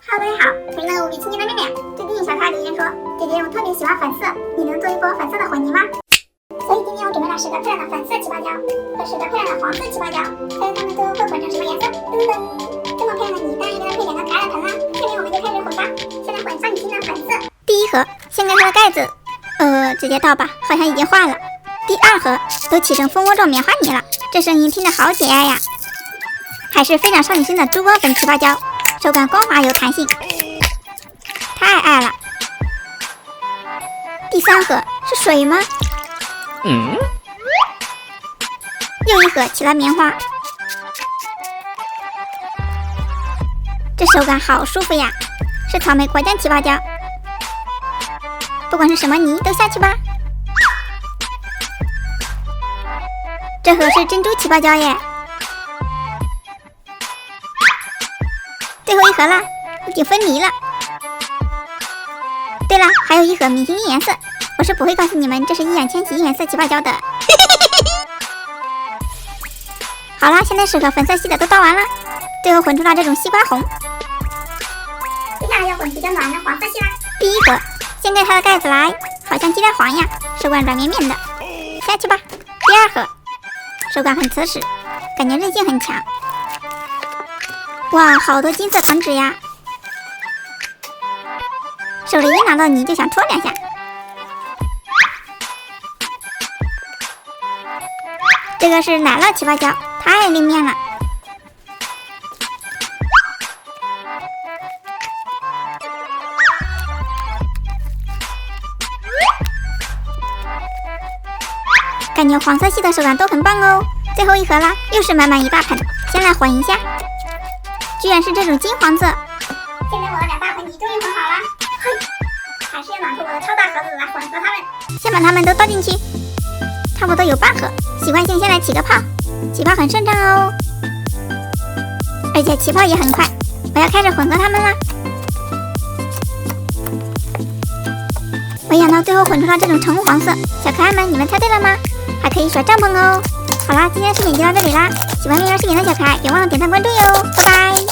哈喽，大家好，我是那个无比亲近的面面。最近小可爱留言说，姐姐我特别喜欢粉色，你能做一波粉色的混泥吗？所以今天我准备了10个漂亮的粉色起泡胶和10个漂亮的黄色起泡胶，看看它们最后会混成什么颜色。噔噔，这么漂亮的泥，当然一定要配2个可爱的盆啦。下面我们就开始混吧。先来混少女心的粉色。第一盒，掀开它的盖子，直接倒吧，好像已经化了。第二盒都起成蜂窝状棉花泥了，这声音听着好解爱呀！还是非常少女心的珠光粉起泡胶，手感光滑有弹性，太爱了。第三盒是水吗？又一盒起了棉花，这手感好舒服呀，是草莓果酱起泡胶。不管是什么泥都下去吧。这盒是珍珠起泡胶耶，最后一盒啦，已经分离了。对了，还有一盒明星应颜色，我是不会告诉你们这是易烊千玺应颜色起泡胶的。好啦，现在10盒粉色系的都倒完了，最后混出了这种西瓜红。接下来要混比较暖的黄色系啦。第一盒，掀开它的盖子来，好像鸡蛋黄呀，手感软绵绵的，下去吧。第二盒，手感很瓷实，感觉韧性很强。哇，好多金色糖纸呀！手里一拿到泥就想戳2下。这个是奶酪起泡胶，太灵面了。感觉黄色系的手感都很棒哦。最后一盒啦，又是满满一大盆，先来混一下。居然是这种金黄色。现在我的2大盆泥终于混好了，还是要拿出我的超大盒子来混合它们。先把它们都倒进去，差不多有半盒。习惯性先来起个泡，起泡很顺畅哦，而且起泡也很快。我要开始混合它们啦。没想到最后混出了这种橙黄色，小可爱们，你们猜对了吗？还可以耍帐篷哦。好啦，今天的视频就到这里啦，喜欢面面视频的小可爱别忘了点赞关注哟，拜拜。